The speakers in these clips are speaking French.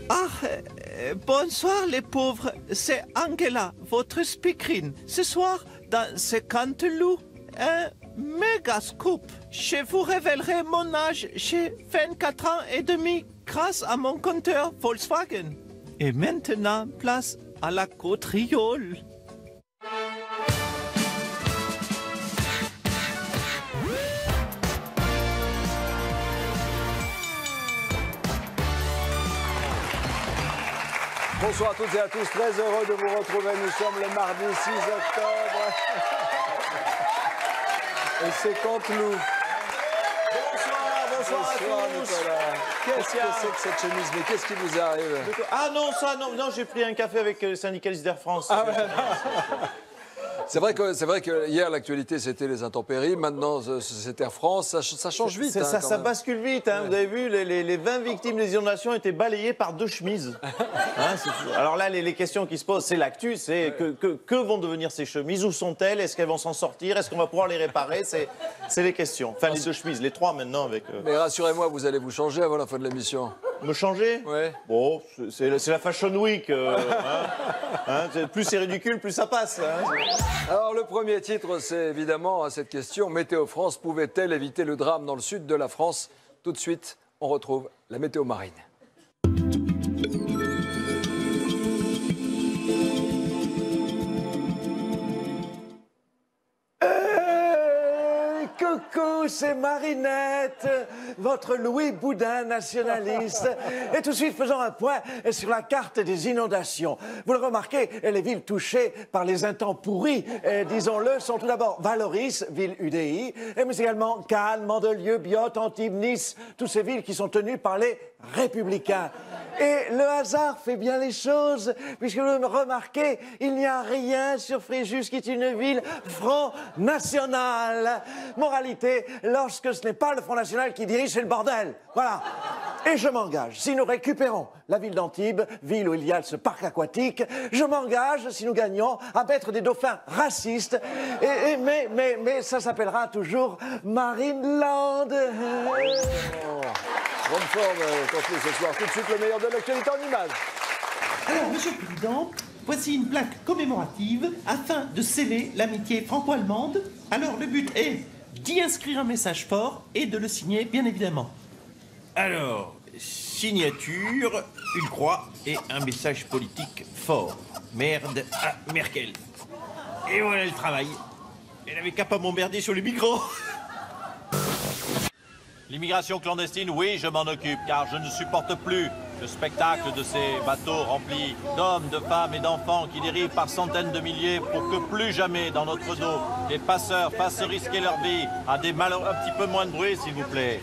Ah, bonsoir les pauvres, c'est Angela, votre speakerine. Ce soir, dans 50 loups, un méga scoop. Je vous révélerai mon âge, j'ai 24 ans et demi grâce à mon compteur Volkswagen. Et maintenant, place à la gaudriole. Bonsoir à toutes et à tous, très heureux de vous retrouver. Nous sommes le mardi 6 octobre. Et c'est Canteloup. Bonsoir à tous. Nicolas. Qu'est-ce que c'est que cette chemise? Mais qu'est-ce qui vous arrive? Ah non, ça, non, j'ai pris un café avec le syndicaliste d'Air France. Ah ouais. C'est vrai que hier, l'actualité, c'était les intempéries. Maintenant, c'est Air France. Ça change vite. Ça bascule vite. Hein. Ouais. Vous avez vu, les 20 victimes des inondations étaient balayées par 2 chemises. Hein, alors là, les questions qui se posent, c'est l'actu. C'est que vont devenir ces chemises? Où sont-elles? Est-ce qu'elles vont s'en sortir? Est-ce qu'on va pouvoir les réparer? C'est les questions. Enfin, les 2 chemises, les 3 maintenant. Avec. Mais rassurez-moi, vous allez vous changer avant la fin de l'émission. Me changer? Ouais. Bon, c'est la Fashion Week. Plus c'est ridicule, plus ça passe. Hein. Alors, le premier titre, c'est évidemment cette question. Météo France pouvait-elle éviter le drame dans le sud de la France? Tout de suite, on retrouve la météo marine. Coucou, c'est Marinette, votre Louis Boudin nationaliste. Et tout de suite, faisons un point sur la carte des inondations. Vous le remarquez, les villes touchées par les intempéries, disons-le, sont tout d'abord Valoris, ville UDI, mais également Cannes, Mandelieu, Biot, Antibes, Nice, toutes ces villes qui sont tenues par les Républicains. Et le hasard fait bien les choses, puisque vous le remarquez, il n'y a rien sur Fréjus, qui est une ville Front National. Moralité, lorsque ce n'est pas le Front National qui dirige, c'est le bordel. Voilà. Et je m'engage, si nous récupérons la ville d'Antibes, ville où il y a ce parc aquatique, je m'engage, si nous gagnons, à mettre des dauphins racistes. Mais ça s'appellera toujours Marineland. Bonne forme, Canteloup, ce soir. Tout de suite, le meilleur de l'actualité en images. Alors, Monsieur le Président, voici une plaque commémorative afin de sceller l'amitié franco-allemande. Alors, le but est d'y inscrire un message fort et de le signer, bien évidemment. Alors, signature, une croix et un message politique fort. Merde à Merkel. Et voilà le travail. Elle avait qu'à pas m'emmerder sur les migrants. L'immigration clandestine, oui, je m'en occupe, car je ne supporte plus le spectacle de ces bateaux remplis d'hommes, de femmes et d'enfants qui dérivent par centaines de milliers pour que plus jamais dans notre dos les passeurs fassent risquer leur vie à des malheureux. Un petit peu moins de bruit, s'il vous plaît.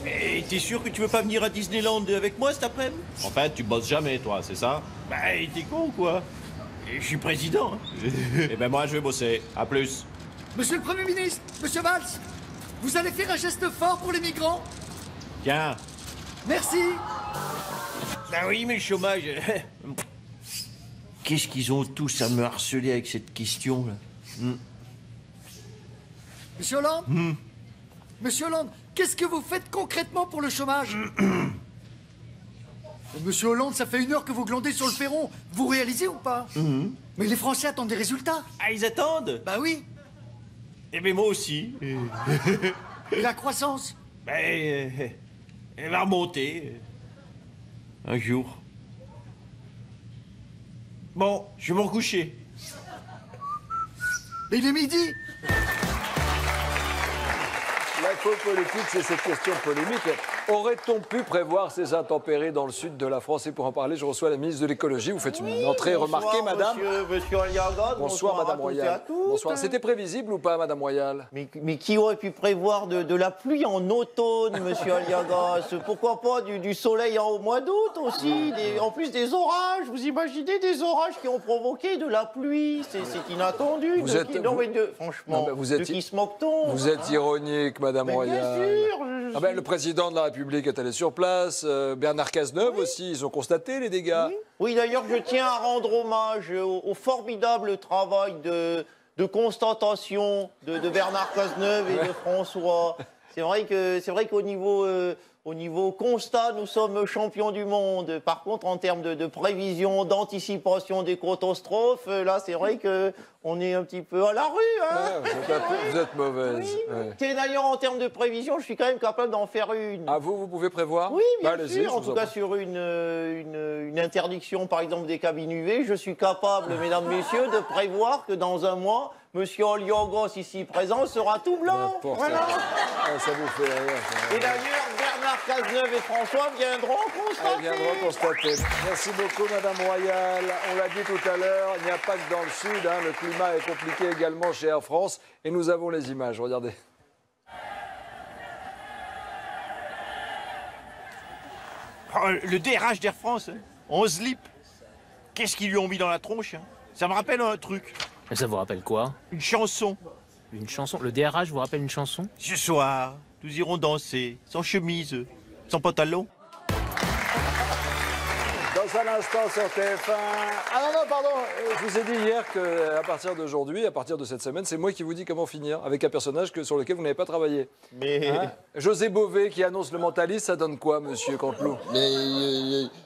Et t'es sûr que tu veux pas venir à Disneyland avec moi cet après-midi? En fait, tu bosses jamais, toi, c'est ça? Bah, t'es con ou quoi? Je suis président. Eh ben moi, je vais bosser. À plus. Monsieur le Premier ministre, Monsieur Valls, vous allez faire un geste fort pour les migrants? Tiens. Merci. Bah oui, mais le chômage... Qu'est-ce qu'ils ont tous à me harceler avec cette question, là? Monsieur Hollande Monsieur Hollande, qu'est-ce que vous faites concrètement pour le chômage? Monsieur Hollande, ça fait 1 heure que vous glandez sur le perron. Vous réalisez ou pas? Mais les Français attendent des résultats. Ah, ils attendent? Bah oui. Eh bien, moi aussi. Et la croissance? Ben, elle va remonter. Un jour. Bon, je vais me recoucher. Mais il est midi. L'info politique, c'est cette question polémique. Aurait-on pu prévoir ces intempéries dans le sud de la France? Et pour en parler, je reçois la ministre de l'écologie. Vous faites une entrée remarquée, madame. Monsieur Aliaga, bonsoir, madame Royal. Bonsoir. C'était prévisible ou pas, madame Royal? Mais qui aurait pu prévoir de la pluie en automne, monsieur Aliaga? Pourquoi pas du soleil au mois d'août aussi? En plus des orages. Vous imaginez des orages qui ont provoqué de la pluie? C'est inattendu. Franchement, de qui se moque-t-on? Vous êtes ironique, madame Royal. Bien sûr. Le président de la République est allé sur place, Bernard Cazeneuve aussi, ils ont constaté les dégâts. Oui, d'ailleurs, je tiens à rendre hommage au formidable travail de constatation de Bernard Cazeneuve et de François. C'est vrai qu'au niveau Au niveau constat, nous sommes champions du monde. Par contre, en termes de prévision, d'anticipation des catastrophes, là, c'est vrai qu'on est un petit peu à la rue. Hein. Ouais, vous êtes mauvaise. Oui. Ouais. Et d'ailleurs, en termes de prévision, je suis quand même capable d'en faire une. Ah, vous pouvez prévoir? Oui, bien allez-y, sûr. En tout cas, sur une interdiction, par exemple, des cabines UV, je suis capable, mesdames, messieurs, de prévoir que dans un mois, Monsieur Oliogos, ici présent, sera tout blanc. Voilà. Ça vous fait rire. Et d'ailleurs, Bernard Cazeneuve et François viendront constater. Ils viendront constater. Merci beaucoup, Madame Royal. On l'a dit tout à l'heure, il n'y a pas que dans le sud. Hein, le climat est compliqué également chez Air France. Et nous avons les images. Regardez. Oh, le DRH d'Air France, hein, en slip. Qu'est-ce qu'ils lui ont mis dans la tronche, hein? Ça me rappelle un truc. Et ça vous rappelle quoi? Une chanson. Une chanson? Le DRH vous rappelle une chanson? Ce soir, nous irons danser, sans chemise, sans pantalon. Dans un instant sur TF1. Ah non, pardon, je vous ai dit hier qu'à partir d'aujourd'hui, à partir de cette semaine, c'est moi qui vous dis comment finir, avec un personnage sur lequel vous n'avez pas travaillé. Mais... Hein? José Bové qui annonce le mentaliste, ça donne quoi, monsieur Canteloup? Mais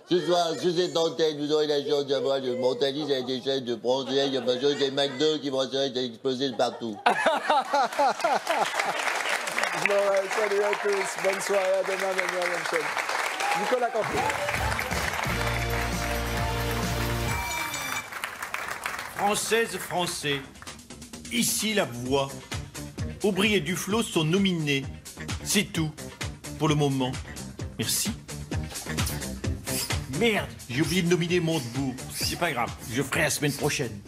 ce soir, sur cette antenne, vous aurez la chance d'avoir le mentaliste avec des chaînes de bronzés, il y a besoin des McDo qui vont exploser de partout. Bon, ouais, salut à tous, bonne soirée, à demain, même chaîne. Nicolas Canteloup. Françaises, Français, ici la voix. Aubry et Duflos sont nominés. C'est tout, pour le moment. Merci. Merde, j'ai oublié de nominer Montebourg. C'est pas grave, je ferai la semaine prochaine.